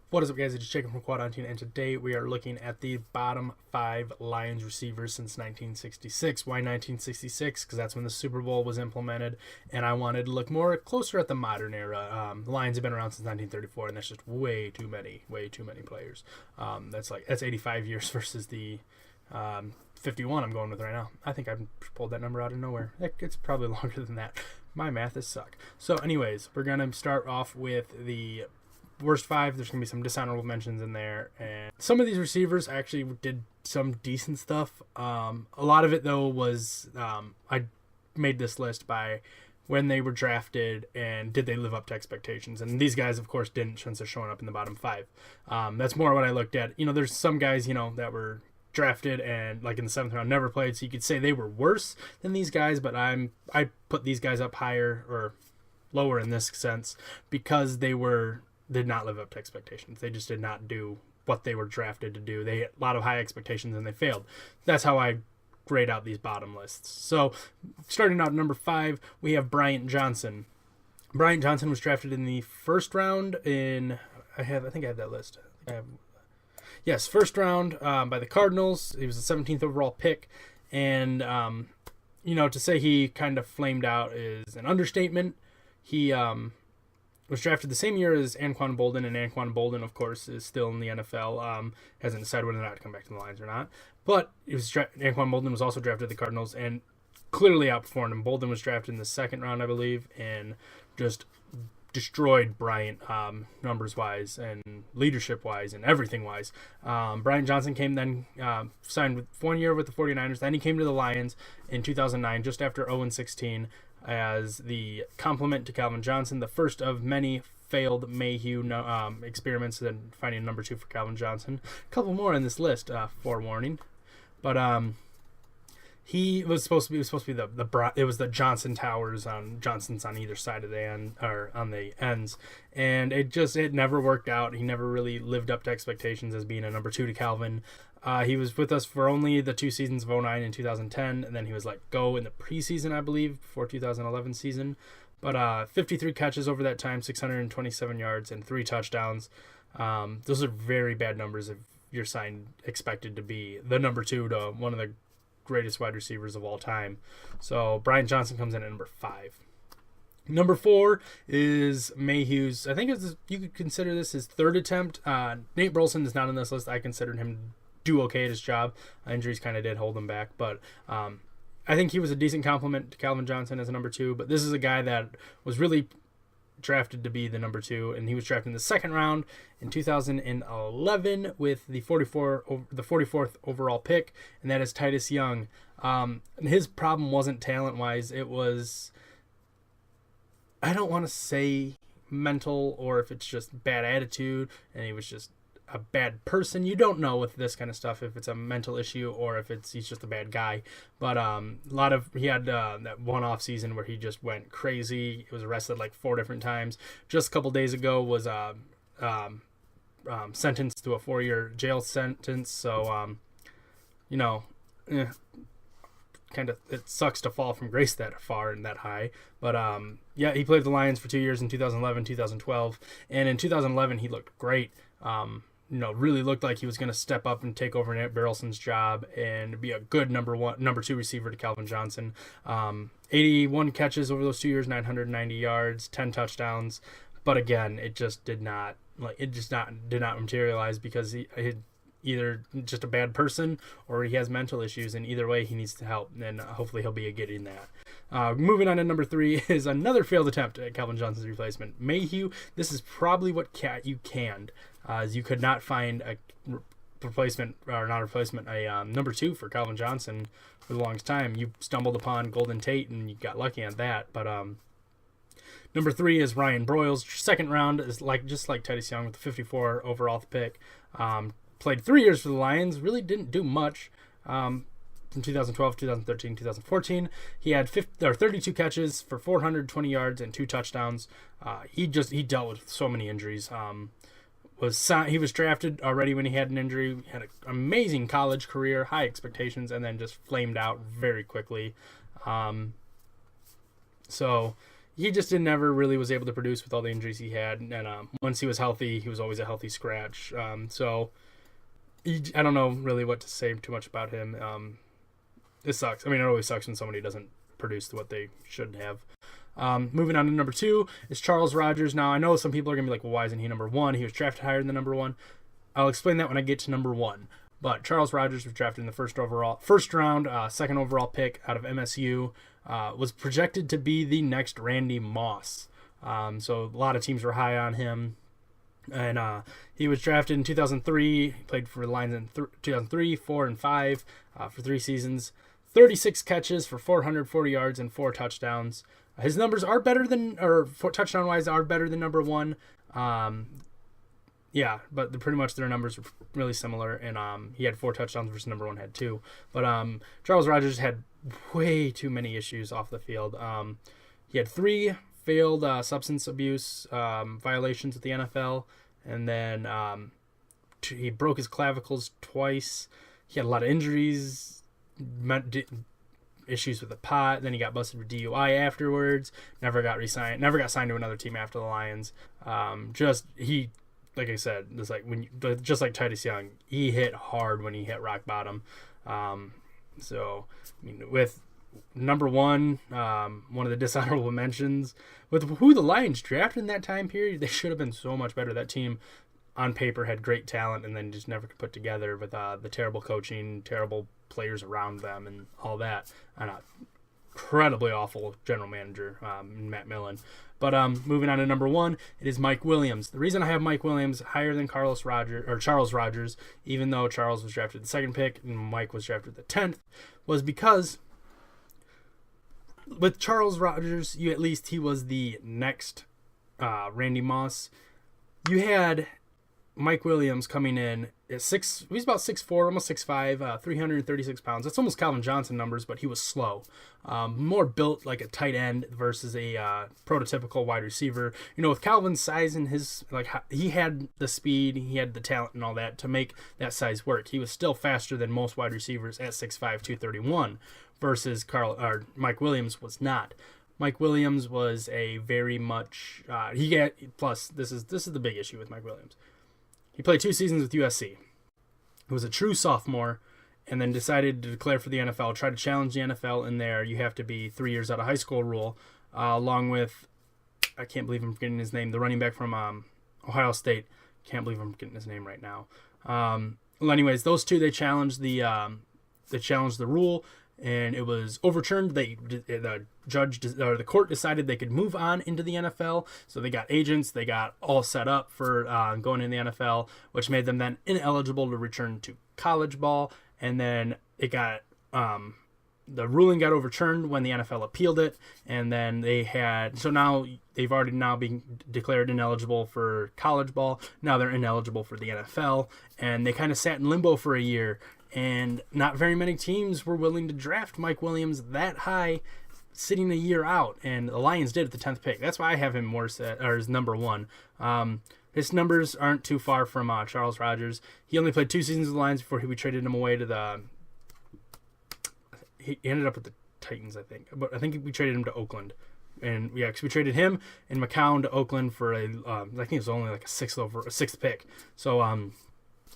What is up, guys? It's Jacob from QuadHunting, and today we are looking at the bottom 5 Lions receivers since 1966. Why 1966? Because that's when the Super Bowl was implemented, and I wanted to look more closer at the modern era. The Lions have been around since 1934, and that's just way too many players. That's 85 years versus the 51 I'm going with right now. I think I've pulled that number out of nowhere. It's probably longer than that. My math is suck. So, anyways, we're gonna start off with the worst 5. There's going to be some dishonorable mentions in there, and some of these receivers actually did some decent stuff. A lot of it, though, was I made this list by when they were drafted and did they live up to expectations, and these guys, of course, didn't, since they're showing up in the bottom 5. That's more what I looked at. There's some guys that were drafted and like in the 7th round never played, so you could say they were worse than these guys, but I put these guys up higher or lower in this sense because they did not live up to expectations. They just did not do what they were drafted to do. They had a lot of high expectations and they failed. That's how I grade out these bottom lists. So starting out at number 5, we have Bryant Johnson. Bryant Johnson was drafted in the first round I think I have that list. Yes, first round by the Cardinals. He was the 17th overall pick. And, to say he kind of flamed out is an understatement. He was drafted the same year as Anquan Boldin, and Anquan Boldin, of course, is still in the NFL. Hasn't decided whether or not to come back to the Lions or not. But Anquan Boldin was also drafted to the Cardinals and clearly outperformed him. Boldin was drafted in the 2nd round, I believe, and just destroyed Bryant numbers-wise and leadership-wise and everything-wise. Bryant Johnson came then, signed with 1 year with the 49ers. Then he came to the Lions in 2009, just after 0-16, as the complement to Calvin Johnson, the first of many failed Mayhew experiments, and finding a number 2 for Calvin Johnson. A couple more on this list, forewarning. But he was supposed to be it was the Johnson Towers on Johnson's on either side of the end, or on the ends, and it never worked out. He never really lived up to expectations as being a number 2 to Calvin. He was with us for only the 2 seasons of 09 and 2010, and then he was let go in the preseason, I believe, before 2011 season. But 53 catches over that time, 627 yards, and 3 touchdowns. Those are very bad numbers if you're expected to be the number 2 to one of the greatest wide receivers of all time. So Bryant Johnson comes in at number 5. Number 4 is Mayhew's. I think you could consider this his 3rd attempt. Nate Burleson is not on this list. I considered him do okay at his job. Injuries kind of did hold him back, but I think he was a decent compliment to Calvin Johnson as a number 2. But this is a guy that was really drafted to be the number 2, and he was drafted in the 2nd round in 2011 with the 44th overall pick, and that is Titus Young. And his problem wasn't talent-wise; it was, I don't want to say mental, or if it's just bad attitude, and he was just a bad person. You don't know with this kind of stuff if it's a mental issue or if he's just a bad guy. But he had that one off season where he just went crazy. He was arrested like 4 different times. Just a couple days ago was sentenced to a 4-year jail sentence. So kind of, it sucks to fall from grace that far and that high. But he played the Lions for 2 years in 2011, 2012, and in 2011 he looked great. Really looked like he was going to step up and take over Nate Burleson's job and be a good number 2 receiver to Calvin Johnson. 81 catches over those 2 years, 990 yards, 10 touchdowns. But again, it just did not materialize because he either just a bad person or he has mental issues, and either way he needs to help, and hopefully he'll be getting that. Moving on to number 3 is another failed attempt at Calvin Johnson's replacement. Mayhew, this is probably what you canned, as you could not find a number 2 for Calvin Johnson for the longest time. You stumbled upon Golden Tate and you got lucky on that. But number 3 is Ryan Broyles. 2nd round is just like Titus Young with the 54 overall pick. Played 3 years for the Lions, really didn't do much. From 2012, 2013, 2014, he had 32 catches for 420 yards and 2 touchdowns. He dealt with so many injuries. He was drafted already when he had an injury. He had an amazing college career, high expectations, and then just flamed out very quickly. So he just never really was able to produce with all the injuries he had. And once he was healthy, he was always a healthy scratch. I don't know really what to say too much about him. It sucks. I mean, it always sucks when somebody doesn't produce what they should have. Moving on to number 2 is Charles Rogers. Now, I know some people are going to be like, well, why isn't he number 1? He was drafted higher than number 1. I'll explain that when I get to number 1. But Charles Rogers was drafted in the first round, second overall pick out of MSU. Was projected to be the next Randy Moss. So a lot of teams were high on him. And he was drafted in 2003. He played for the Lions in 2003, 4, and 5 for 3 seasons. 36 catches for 440 yards and 4 touchdowns. His numbers are better than, or touchdown-wise, are better than number 1. Yeah, but pretty much their numbers are really similar. And he had 4 touchdowns versus number 1 had 2. But Charles Rogers had way too many issues off the field. He had 3 failed substance abuse violations with the NFL. And then he broke his clavicles twice. He had a lot of injuries, issues with the pot. Then he got busted for DUI afterwards. Never got signed to another team after the Lions. Like I said, just like Titus Young, he hit hard when he hit rock bottom. With number 1, one of the dishonorable mentions, with who the Lions drafted in that time period, they should have been so much better. That team on paper had great talent and then just never could put together with the terrible coaching, terrible players around them and all that. And incredibly awful general manager, Matt Millen. But moving on to number 1, it is Mike Williams. The reason I have Mike Williams higher than Charles Rogers, even though Charles was drafted the 2nd pick and Mike was drafted the 10th, was because with Charles Rogers, he was the next Randy Moss. You had Mike Williams coming in at he's about 6'4", almost 6'5", 336 pounds. That's almost Calvin Johnson numbers, but he was slow. More built like a tight end versus a prototypical wide receiver. With Calvin's size and he had the speed, he had the talent and all that to make that size work. He was still faster than most wide receivers at 6'5", 231 versus Mike Williams was not. Mike Williams was a very much plus this is the big issue with Mike Williams. He played 2 seasons with USC. He was a true sophomore and then decided to declare for the NFL, try to challenge the NFL in there. You have to be 3 years out of high school rule, along with, I can't believe I'm forgetting his name, the running back from Ohio State. Can't believe I'm forgetting his name right now. Anyways, those two, they challenged the rule, and it was overturned. The court decided they could move on into the NFL, so they got agents, they got all set up for going in the NFL, which made them then ineligible to return to college ball. And then it got the ruling got overturned when the NFL appealed it, and then now they've already been declared ineligible for college ball. Now they're ineligible for the NFL, and they kind of sat in limbo for a year. And not very many teams were willing to draft Mike Williams that high, sitting a year out. And the Lions did at the 10th pick. That's why I have him as number 1. His numbers aren't too far from Charles Rogers. He only played 2 seasons with the Lions before we traded him away to he ended up with the Titans, I think. But I think we traded him to Oakland. And because we traded him and McCown to Oakland for I think it was only like a 6th pick. So,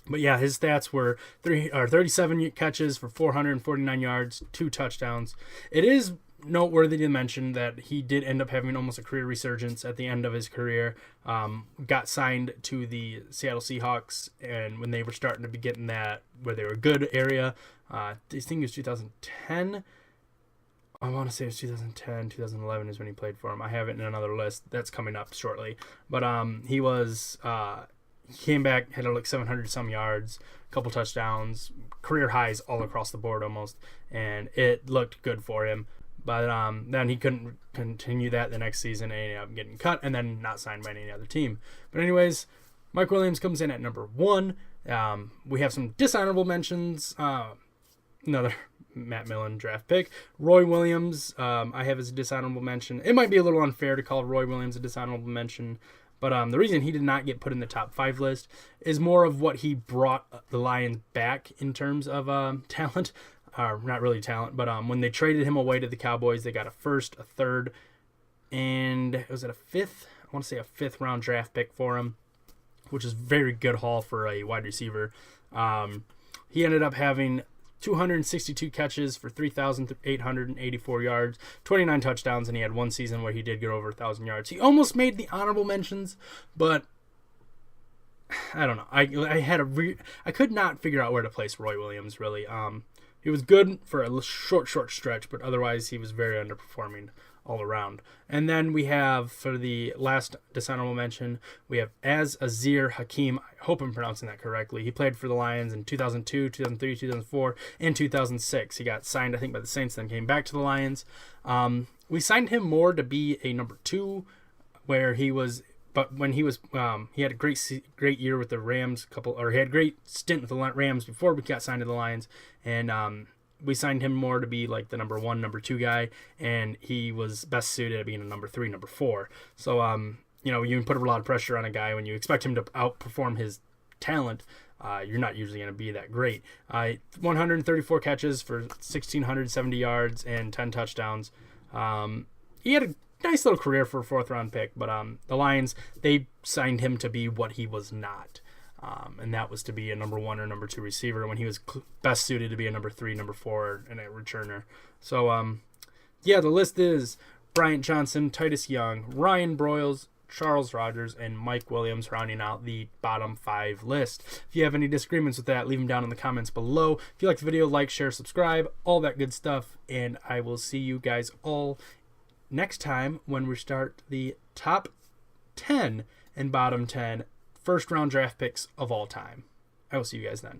but yeah, his stats were 37 catches for 449 yards, 2 touchdowns. It is noteworthy to mention that he did end up having almost a career resurgence at the end of his career. Got signed to the Seattle Seahawks, and when they were starting to be getting that, where they were a good area, I think it was 2010. I want to say it was 2010, 2011 is when he played for him. I have it in another list that's coming up shortly. But he came back, had like 700 some yards, a couple touchdowns, career highs all across the board almost, and it looked good for him. But then he couldn't continue that the next season, and ended up getting cut and then not signed by any other team. But anyways, Mike Williams comes in at number 1. We have some dishonorable mentions. Another Matt Millen draft pick. Roy Williams, I have as a dishonorable mention. It might be a little unfair to call Roy Williams a dishonorable mention, but the reason he did not get put in the top 5 list is more of what he brought the Lions back in terms of talent. Not really talent, but when they traded him away to the Cowboys, they got a 1st, a 3rd, and it was at a fifth. I want to say a 5th round draft pick for him, which is very good haul for a wide receiver. He ended up having 262 catches for 3,884 yards, 29 touchdowns, and he had one season where he did get over 1,000 yards. He almost made the honorable mentions, but I don't know. I could not figure out where to place Roy Williams, really. He was good for a short stretch, but otherwise he was very underperforming all around. And then we have, for the last dishonorable mention, we have Azir Hakim. I hope I'm pronouncing that correctly. He played for the Lions in 2002, 2003, 2004, and 2006. He got signed, I think, by the Saints, then came back to the Lions. We signed him more to be a number 2, where he was... But when he was, he had a great year with the Rams. He had a great stint with the Rams before we got signed to the Lions, and we signed him more to be like the number 1, number 2 guy, and he was best suited at being a number 3, number 4. So, you can put a lot of pressure on a guy when you expect him to outperform his talent. You're not usually going to be that great. 134 catches for 1,670 yards and 10 touchdowns. He had a nice little career for a 4th round pick, but the Lions, they signed him to be what he was not, and that was to be a number 1 or number 2 receiver when he was best suited to be a number 3, number 4, and a returner. So the list is Bryant Johnson, Titus Young, Ryan Broyles, Charles Rogers, and Mike Williams, rounding out the bottom 5 list. If you have any disagreements with that, leave them down in the comments below. If you like the video, like, share, subscribe, all that good stuff, and I will see you guys all next time when we start the top 10 and bottom 10 first round draft picks of all time. I will see you guys then.